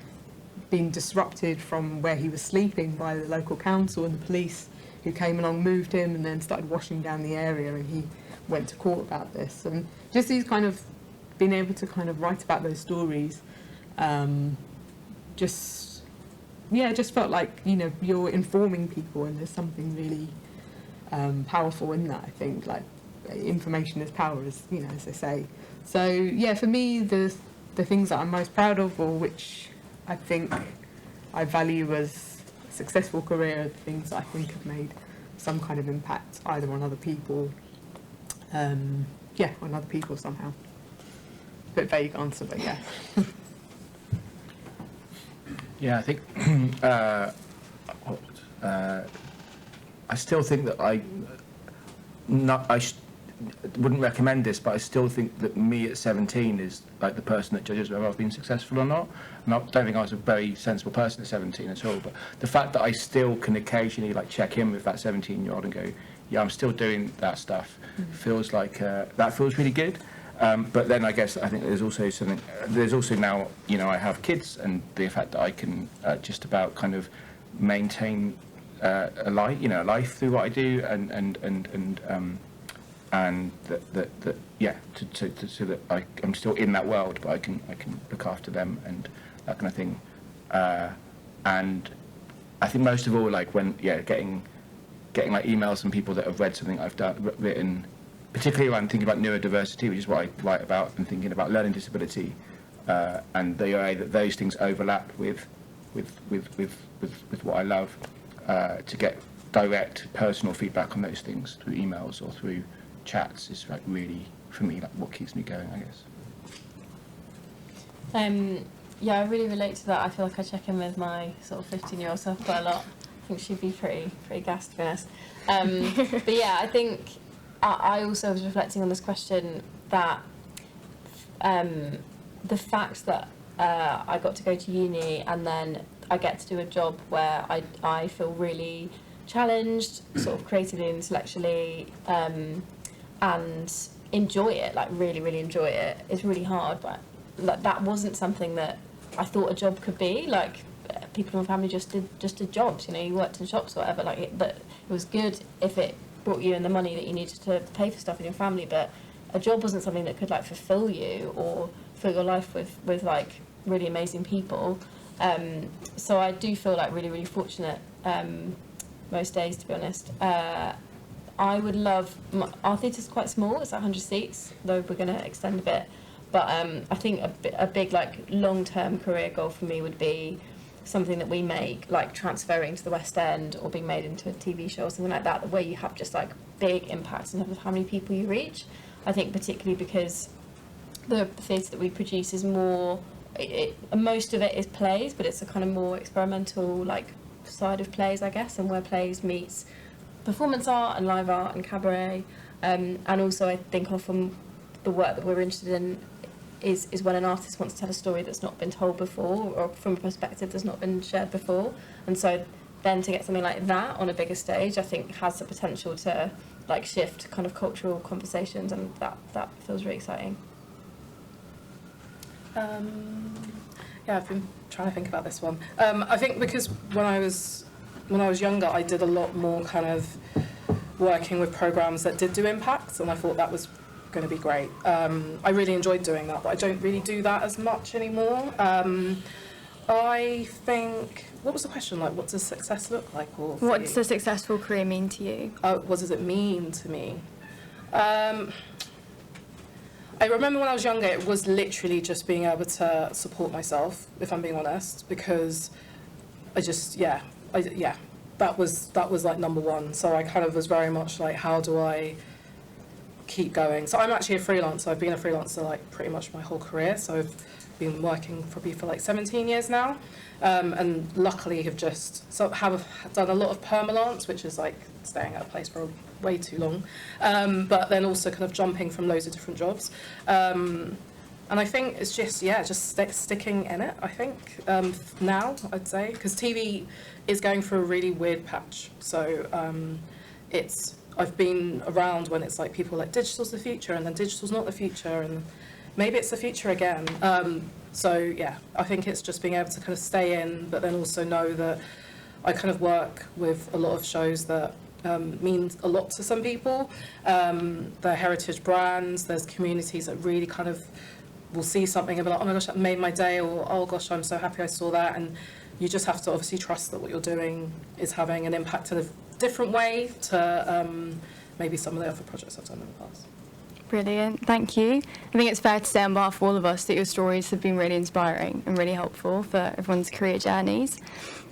been disrupted from where he was sleeping by the local council, and the police who came along moved him and then started washing down the area, and he went to court about this. And just these kind of being able to kind of write about those stories, just felt like, you know, you're informing people, and there's something really powerful in that. I think like information is power, as you know, as they say. So yeah, for me, the things that I'm most proud of, or which I think I value as a successful career, are the things that I think have made some kind of impact either on other people, on other people somehow. Bit vague answer, but yeah. Yeah, I think I still think that I wouldn't recommend this, but I still think that me at 17 is like the person that judges whether I've been successful or not. And I don't think I was a very sensible person at 17 at all, but the fact that I still can occasionally like check in with that 17-year-old and go, yeah, I'm still doing that stuff, feels like that feels really good. But then I guess I think there's also now, you know, I have kids, and the fact that I can just about kind of maintain a life through what I do, and that yeah, so that I'm still in that world, but I can look after them and that kind of thing. And I think most of all, like when getting like emails from people that have read something I've written, particularly around thinking about neurodiversity, which is what I write about, and thinking about learning disability, and the way that those things overlap with what I love, to get direct personal feedback on those things through emails or through chats is like really, for me, like what keeps me going, I guess. Yeah, I really relate to that. I feel like I check in with my sort of 15-year-old self quite a lot. I think she'd be pretty gassed, to be honest. But yeah, I think I also was reflecting on this question that the fact that I got to go to uni and then I get to do a job where I feel really challenged, sort of creatively and intellectually, and enjoy it, like really, really enjoy it. It's really hard, but like, that wasn't something that I thought a job could be. Like, people in my family just did jobs, you know, you worked in shops or whatever, like but it was good if it brought you in the money that you needed to pay for stuff in your family, but a job wasn't something that could like fulfill you or fill your life with like really amazing people. So I do feel like really, really fortunate most days, to be honest. I would love, our theatre's quite small, it's 100 seats, though we're going to extend a bit. But I think a big like long-term career goal for me would be something that we make, like transferring to the West End or being made into a TV show or something like that, where you have just like big impacts in terms of how many people you reach. I think particularly because the theatre that we produce is more, most of it is plays, but it's a kind of more experimental like side of plays, I guess, and where plays meets performance art and live art and cabaret. And also I think often the work that we're interested in is when an artist wants to tell a story that's not been told before or from a perspective that's not been shared before. And so then to get something like that on a bigger stage, I think has the potential to like shift kind of cultural conversations, and that feels really exciting. Yeah, I've been trying to think about this one. I think because when I was younger, I did a lot more kind of working with programs that did do impacts, and I thought that was going to be great. I really enjoyed doing that, but I don't really do that as much anymore. I think, what was the question, like what does success look like? Or What does a successful career mean to you? what does it mean to me? I remember when I was younger, it was literally just being able to support myself, if I'm being honest, because I just, that was like number one. So I kind of was very much like, how do I keep going? So I'm actually a freelancer. I've been a freelancer like pretty much my whole career. So I've been working probably for like 17 years now, and luckily have done a lot of permalance, which is like staying at a place for way too long, but then also kind of jumping from loads of different jobs. And I think it's just sticking in it, I think, now, I'd say, because TV is going through a really weird patch. So I've been around when it's like people are like, digital's the future, and then digital's not the future, and maybe it's the future again. So yeah, I think it's just being able to kind of stay in, but then also know that I kind of work with a lot of shows that means a lot to some people. They're heritage brands, there's communities that really kind of will see something and be like, oh my gosh, that made my day, or oh gosh, I'm so happy I saw that. And you just have to obviously trust that what you're doing is having an impact in a different way to maybe some of the other projects I've done in the past. Brilliant, thank you. I think it's fair to say on behalf of all of us that your stories have been really inspiring and really helpful for everyone's career journeys.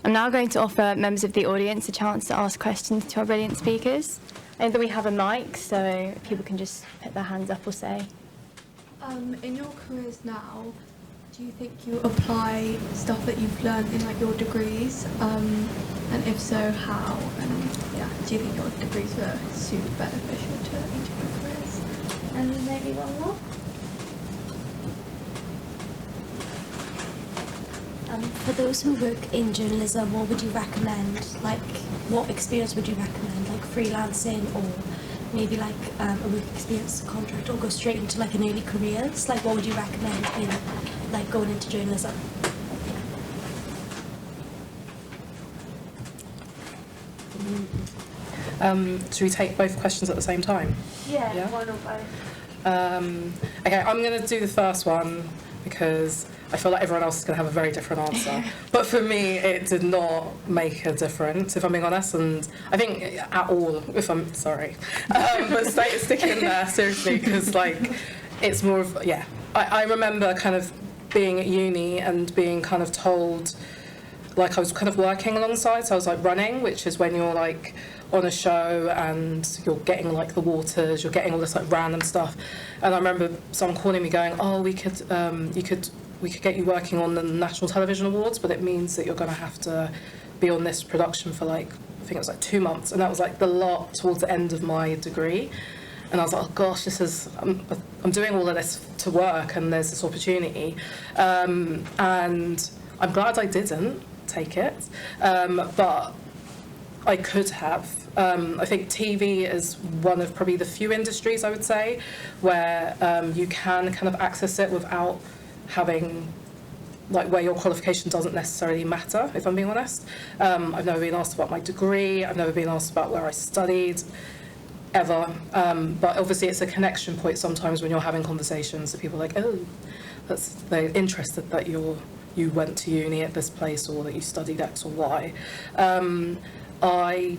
I'm now going to offer members of the audience a chance to ask questions to our brilliant speakers. I think that we have a mic, so people can just put their hands up or say. In your careers now, do you think you apply stuff that you've learned in like your degrees? And if so, how? And yeah, do you think your degrees were super beneficial to each of your careers? And maybe one more. For those who work in journalism, what would you recommend? Like, what experience would you recommend? Like freelancing, or maybe like a work experience contract, or go straight into like an early careers? Like, what would you recommend in like going into journalism? Should we take both questions at the same time? Yeah, one or both. Okay, I'm going to do the first one because I feel like everyone else is going to have a very different answer. But for me, it did not make a difference, if I'm being honest, and I think at all, if I'm sorry. But stick in there, seriously, because like, it's more of, I remember kind of being at uni and being kind of told, like I was kind of working alongside, so I was like running, which is when you're like on a show and you're getting like the waters, you're getting all this like random stuff. And I remember someone calling me going, oh, we could get you working on the National Television Awards, but it means that you're going to have to be on this production for like, I think it was like 2 months. And that was like the lot towards the end of my degree. And I was like, oh gosh, I'm doing all of this to work and there's this opportunity. And I'm glad I didn't take it, but I could have. I think TV is one of probably the few industries, I would say, where you can kind of access it without having, like, where your qualification doesn't necessarily matter, if I'm being honest. I've never been asked about my degree, I've never been asked about where I studied, ever. But obviously it's a connection point sometimes when you're having conversations that people are like, oh, they're interested that you went to uni at this place or that you studied X or Y. I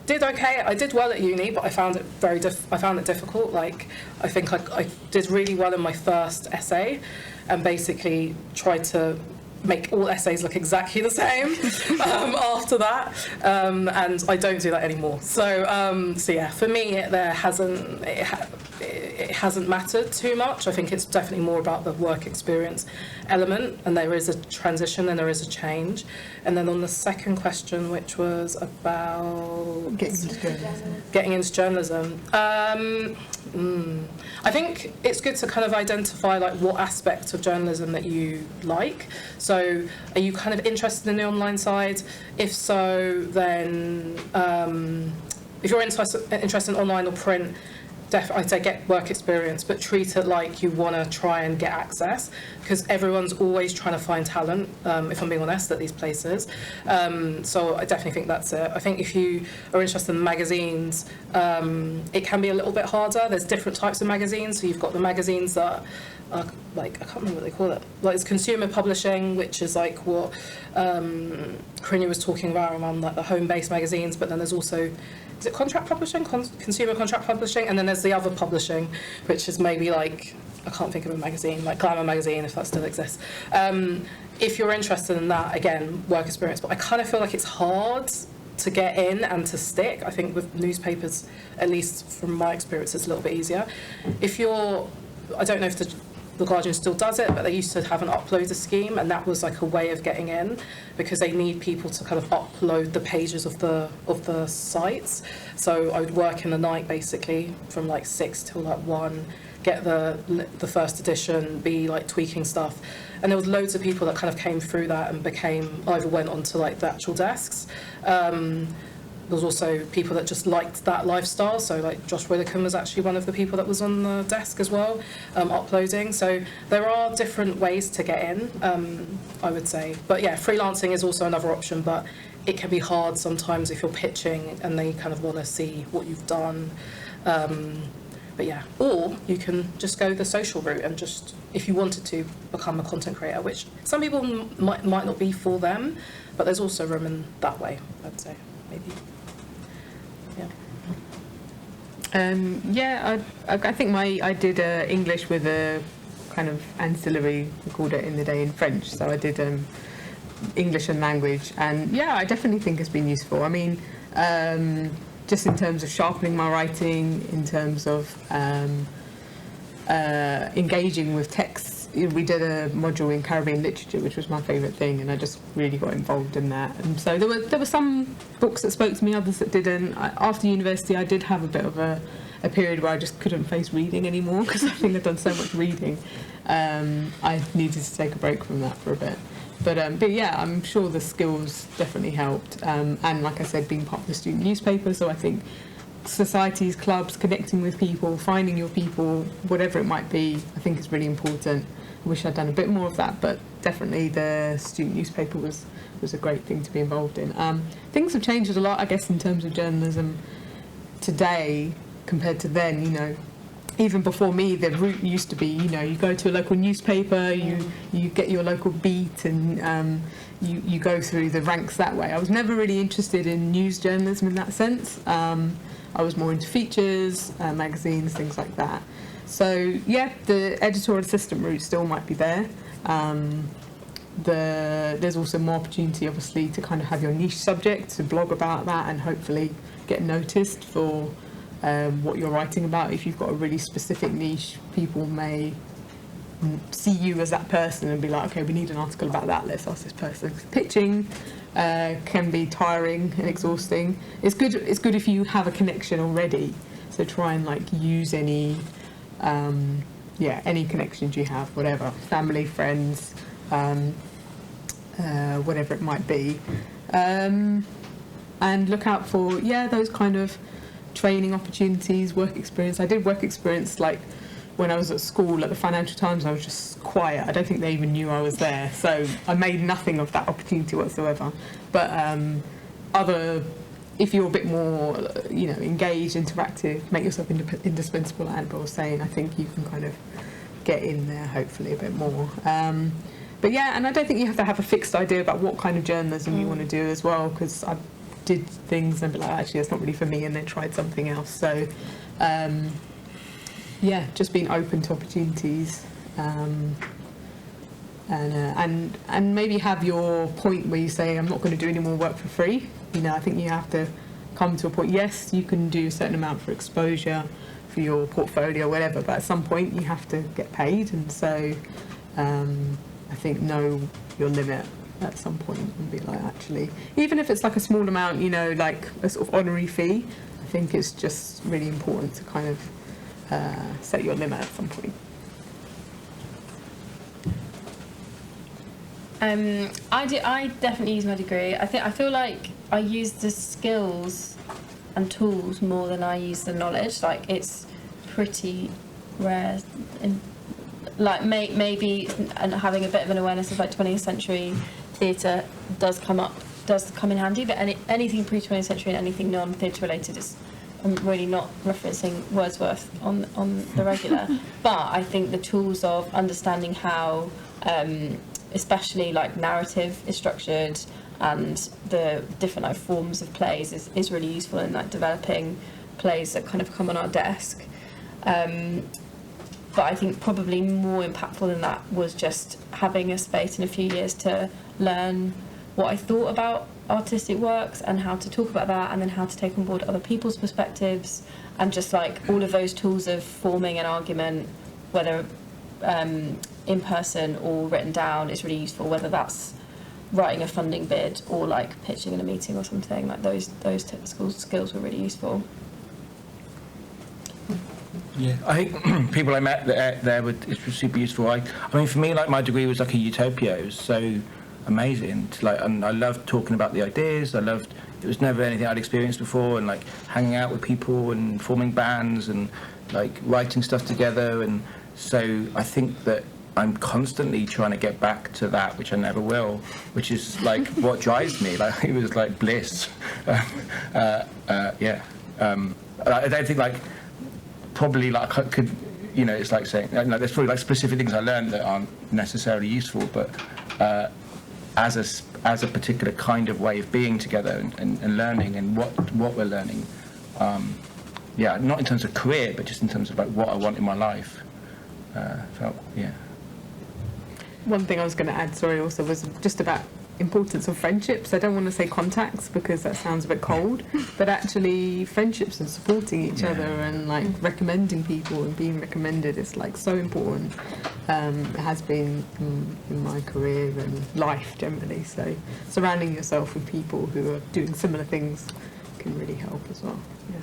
did okay. I did well at uni, but I found it difficult. Like, I think I did really well in my first essay, and basically tried to make all essays look exactly the same after that, and I don't do that anymore. So yeah, for me, it hasn't mattered too much. I think it's definitely more about the work experience element, and there is a transition and there is a change. And then on the second question, which was about getting into journalism, I think it's good to kind of identify like what aspect of journalism that you like. So are you kind of interested in the online side? If so, then if you're interested in online or print, I'd say get work experience, but treat it like you want to try and get access, because everyone's always trying to find talent, if I'm being honest, at these places. So I definitely think that's it. I think if you are interested in magazines, it can be a little bit harder. There's different types of magazines. So you've got the magazines that are, like, I can't remember what they call it. Like, it's consumer publishing, which is like what Carinya was talking about around like the home-based magazines, but then there's also, is it contract publishing? Consumer contract publishing, and then there's the other publishing, which is maybe like, I can't think of a magazine, like Glamour magazine, if that still exists. If you're interested in that, again, work experience, but I kind of feel like it's hard to get in and to stick. I think with newspapers, at least from my experience, it's a little bit easier. If you're, I don't know if the Guardian still does it, but they used to have an uploader scheme, and that was like a way of getting in, because they need people to kind of upload the pages of the sites. So I would work in the night basically from like 6 till like 1, get the first edition, be like tweaking stuff, and there was loads of people that kind of came through that and either went onto like the actual desks. There was also people that just liked that lifestyle, so like Josh Widdicombe was actually one of the people that was on the desk as well, uploading. So there are different ways to get in, I would say. But yeah, freelancing is also another option, but it can be hard sometimes if you're pitching and they kind of want to see what you've done. But yeah, or you can just go the social route and just, if you wanted to, become a content creator, which some people might not be for them, but there's also room in that way, I'd say, maybe. Yeah. I think I did English with a kind of ancillary, we called it in the day, in French. So I did English and language, and yeah, I definitely think it's been useful. I mean, just in terms of sharpening my writing, in terms of engaging with texts. We did a module in Caribbean literature, which was my favourite thing, and I just really got involved in that. And so there were some books that spoke to me, others that didn't. After university, I did have a bit of a period where I just couldn't face reading anymore, because I think I'd done so much reading. I needed to take a break from that for a bit. But yeah, I'm sure the skills definitely helped. And like I said, being part of the student newspaper, so I think societies, clubs, connecting with people, finding your people, whatever it might be, I think is really important. I wish I'd done a bit more of that, but definitely the student newspaper was a great thing to be involved in. Things have changed a lot, I guess, in terms of journalism today compared to then. You know, even before me, the route used to be, you know, you go to a local newspaper, you get your local beat, and you go through the ranks that way. I was never really interested in news journalism in that sense. I was more into features, magazines, things like that. So yeah, the editorial assistant route still might be there, There's also more opportunity, obviously, to kind of have your niche subject, to blog about that, and hopefully get noticed for what you're writing about. If you've got a really specific niche, people may see you as that person and be like, okay, we need an article about that, let's ask this person. Pitching can be tiring and exhausting. It's good if you have a connection already, so try and like use any connections you have, whatever, family, friends, whatever it might be, and look out for those kind of training opportunities, work experience. I did work experience like when I was at school at the Financial Times. I was just quiet. I don't think they even knew I was there, so I made nothing of that opportunity whatsoever. But if you're a bit more engaged, interactive, make yourself indispensable, like Annabel was saying, I think you can kind of get in there hopefully a bit more. But yeah, and I don't think you have to have a fixed idea about what kind of journalism you want to do as well, because I did things and be like, actually that's not really for me, and then tried something else. So just being open to opportunities, and maybe have your point where you say, I'm not going to do any more work for free. I think you have to come to a point, yes, you can do a certain amount for exposure, for your portfolio, whatever, but at some point you have to get paid, and so I think know your limit at some point and be like, actually, even if it's like a small amount, like a sort of honorary fee, I think it's just really important to kind of set your limit at some point. I definitely use my degree. I feel like I use the skills and tools more than I use the knowledge. Like, it's pretty rare, maybe, and having a bit of an awareness of like 20th century theatre does come in handy. But anything pre-20th century and anything non-theatre related is. I'm really not referencing Wordsworth on the regular, but I think the tools of understanding how, especially like narrative is structured and the different like forms of plays is really useful in like developing plays that kind of come on our desk. But I think probably more impactful than that was just having a space in a few years to learn what I thought about artistic works and how to talk about that, and then how to take on board other people's perspectives, and just like all of those tools of forming an argument, whether in person or written down, is really useful, whether that's writing a funding bid or like pitching in a meeting or something. Like those technical skills were really useful. Yeah, I think people I met there it was super useful. I mean, for me, like my degree was like a utopia. It was so amazing. And I loved talking about the ideas. It was never anything I'd experienced before, and like hanging out with people and forming bands and like writing stuff together. And so I think that I'm constantly trying to get back to that, which I never will, which is like what drives me. Like, it was like bliss. I don't think like probably like I could, it's like saying like, there's probably like specific things I learned that aren't necessarily useful, but as a particular kind of way of being together and learning and what we're learning, not in terms of career, but just in terms of like what I want in my life. One thing I was going to add, also was just about importance of friendships. I don't want to say contacts because that sounds a bit cold, but actually friendships and supporting each other and like recommending people and being recommended is like so important. It has been in my career and life generally. So surrounding yourself with people who are doing similar things can really help as well. Yeah.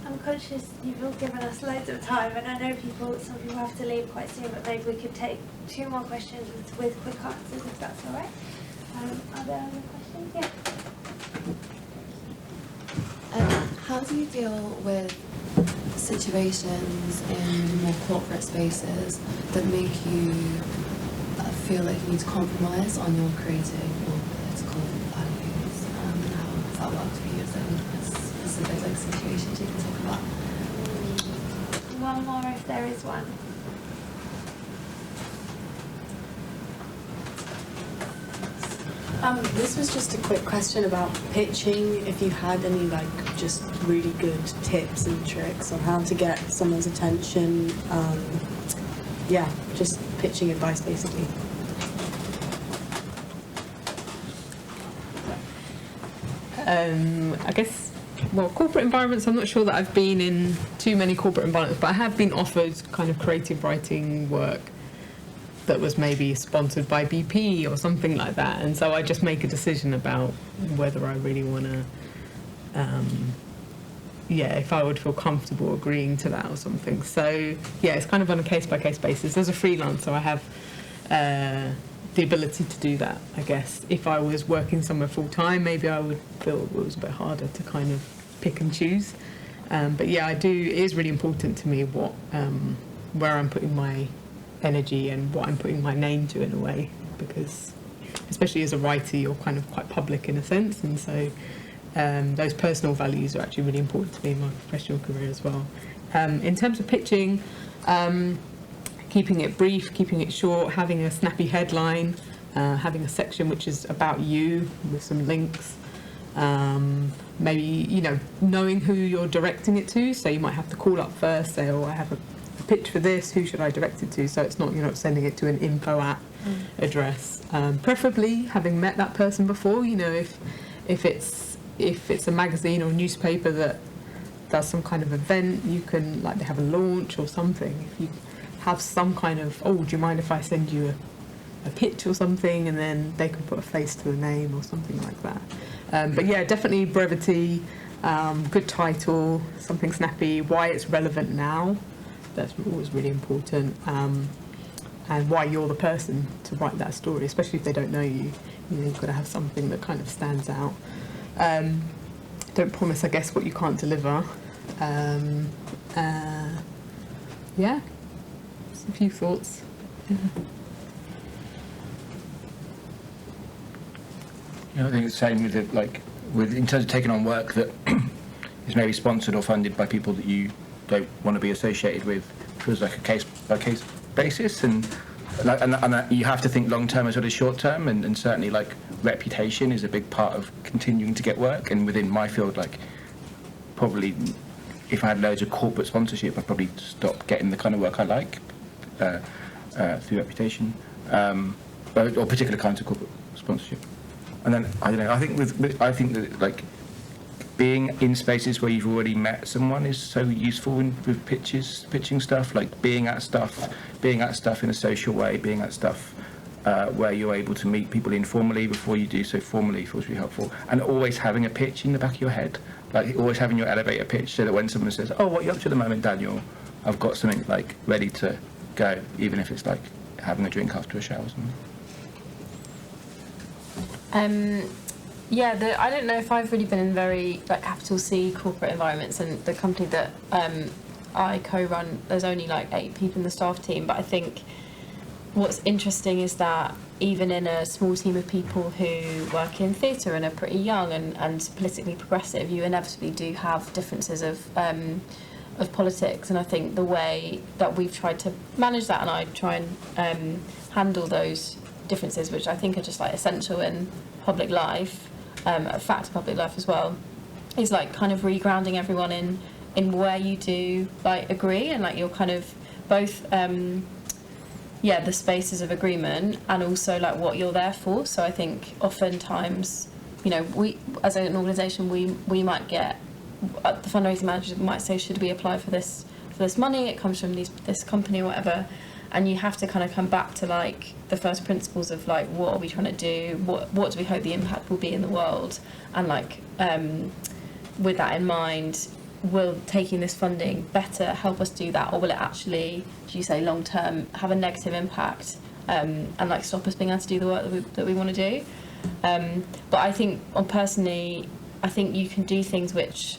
I'm conscious you've all given us loads of time, and I know some people have to leave quite soon, but maybe we could take 2 more questions with quick answers, if that's all right. Are there other questions? Yeah. How do you deal with situations in more corporate spaces that make you feel like you need to compromise on your creative or political values? And how does that work for you? Is there a specific like situations you can talk about? One more if there is one. This was just a quick question about pitching. If you had any like just really good tips and tricks on how to get someone's attention, just pitching advice, basically. I guess, well, corporate environments, I'm not sure that I've been in too many corporate environments, but I have been offered kind of creative writing work that was maybe sponsored by BP or something like that. And so I just make a decision about whether I really want to, if I would feel comfortable agreeing to that or something. So, yeah, it's kind of on a case-by-case basis. As a freelancer, I have the ability to do that, I guess. If I was working somewhere full-time, maybe I would feel it was a bit harder to kind of pick and choose. But yeah, it is really important to me what where I'm putting my energy and what I'm putting my name to, in a way, because especially as a writer, you're kind of quite public in a sense, and so those personal values are actually really important to me in my professional career as well. In terms of pitching, keeping it brief, keeping it short, having a snappy headline, having a section which is about you with some links, maybe, knowing who you're directing it to. So you might have to call up first, say, I have a pitch for this, who should I direct it to? So it's not, you're not sending it to an info@ address. Preferably having met that person before, if it's a magazine or newspaper that does some kind of event, you can, like, they have a launch or something. If you have some kind of, do you mind if I send you a pitch or something, and then they can put a face to the name or something like that. But yeah, definitely brevity, good title, something snappy, why it's relevant now. That's always really important, and why you're the person to write that story, especially if they don't know you. You've got to have something that kind of stands out. Don't promise, I guess, what you can't deliver. Yeah, just a few thoughts. I think it's the same with it, in terms of taking on work that is maybe sponsored or funded by people that you don't want to be associated with. Feels like a case-by-case basis, and you have to think long-term as well as short-term, and certainly reputation is a big part of continuing to get work. And within my field, probably if I had loads of corporate sponsorship, I'd probably stop getting the kind of work I like through reputation, or particular kinds of corporate sponsorship. And then I don't know. I think that being in spaces where you've already met someone is so useful with pitching stuff. Being at stuff in a social way, being at stuff where you're able to meet people informally before you do so formally feels really helpful. And always having a pitch in the back of your head, always having your elevator pitch, so that when someone says, "Oh, what are you up to at the moment, Daniel?" I've got something ready to go, even if it's having a drink after a shower or something. I don't know if I've really been in very capital C corporate environments, and the company that I co-run, there's only 8 people in the staff team, but I think what's interesting is that even in a small team of people who work in theatre and are pretty young and politically progressive, you inevitably do have differences of politics, and I think the way that we've tried to manage that, and I try and handle those differences, which I think are just essential in public life, a fact of public life as well, is kind of regrounding everyone in where you do agree, and you're kind of both the spaces of agreement and also what you're there for. So I think oftentimes, we as an organisation, we might get the fundraising managers might say, should we apply for this money? It comes from this company or whatever. And you have to kind of come back to the first principles of what are we trying to do? What do we hope the impact will be in the world? And with that in mind, will taking this funding better help us do that, or will it actually, as you say, long term have a negative impact and stop us being able to do the work that we want to do? But I think, personally, I think you can do things which,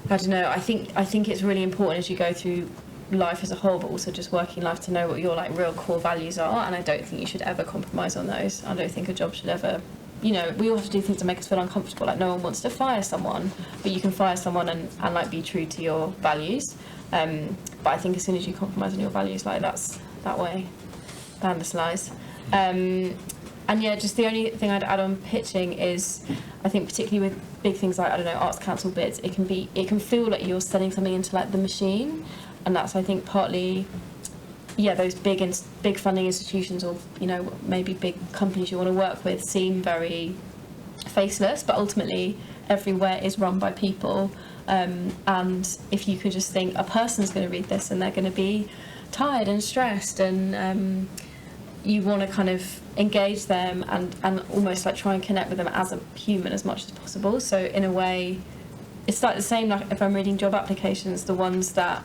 I don't know. I think it's really important as you go through life as a whole, but also just working life, to know what your real core values are, and I don't think you should ever compromise on those. I don't think a job should ever, we all have to do things to make us feel uncomfortable. No one wants to fire someone, but you can fire someone and be true to your values. But I think as soon as you compromise on your values, that's that way, boundless lies. And yeah, just the only thing I'd add on pitching is, I think particularly with big things Arts Council bids, it can feel like you're sending something into the machine. And that's, I think, partly, those big funding institutions, or maybe big companies you want to work with, seem very faceless, but ultimately everywhere is run by people. And if you could just think a person's going to read this and they're going to be tired and stressed, and you want to kind of engage them and almost like try and connect with them as a human as much as possible. So in a way, it's like the same like if I'm reading job applications, the ones that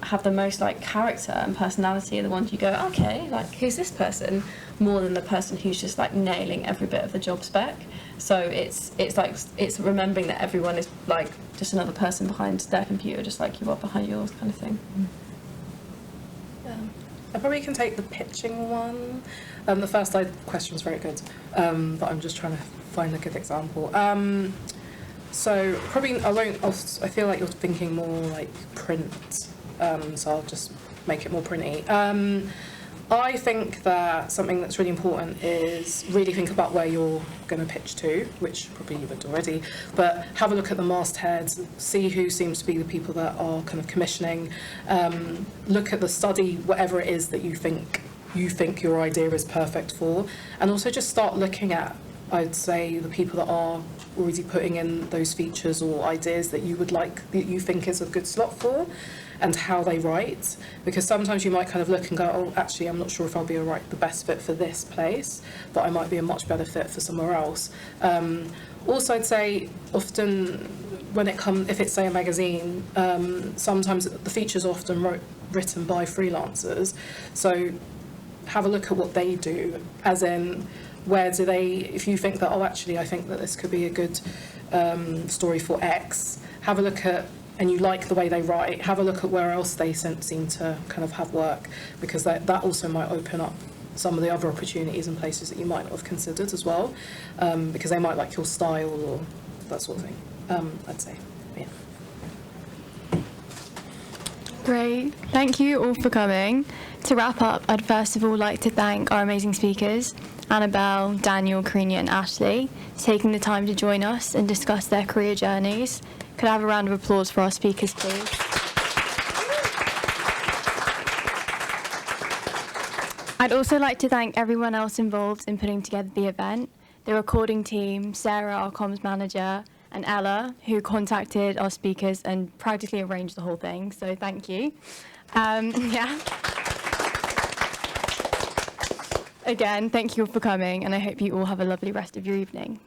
have the most like character and personality are the ones you go, okay, like who's this person, more than the person who's just like nailing every bit of the job spec. So it's remembering that everyone is like just another person behind their computer, just like you are behind yours, kind of thing. I probably can take the pitching one. The first slide question's very good, but I'm just trying to find a good example. So probably I feel like you're thinking more like print, so I'll just make it more printy. I think that something that's really important is really think about where you're going to pitch to, which probably you would already, but have a look at the mastheads, see who seems to be the people that are kind of commissioning, look at the study, whatever it is that you think your idea is perfect for, and also just start looking at, I'd say, the people that are already putting in those features or ideas that you would like, that you think is a good slot for, and how they write, because sometimes you might kind of look and go, oh, actually, I'm not sure if I'll be the best fit for this place, but I might be a much better fit for somewhere else. Also, I'd say often when it comes, if it's say a magazine, sometimes the features are often written by freelancers, so have a look at what they do, as in where do they, if you think that, oh, actually, I think that this could be a good story for X, have a look at, and you like the way they write, have a look at where else they seem to kind of have work, because that also might open up some of the other opportunities and places that you might not have considered as well, because they might like your style or that sort of thing, I'd say. Yeah. Great, thank you all for coming. To wrap up, I'd first of all like to thank our amazing speakers, Annabel, Daniel, Carinya and Ashleigh, for taking the time to join us and discuss their career journeys. Could I have a round of applause for our speakers, please? I'd also like to thank everyone else involved in putting together the event, the recording team, Sarah, our comms manager, and Ella, who contacted our speakers and practically arranged the whole thing, so thank you. Again, thank you all for coming, and I hope you all have a lovely rest of your evening.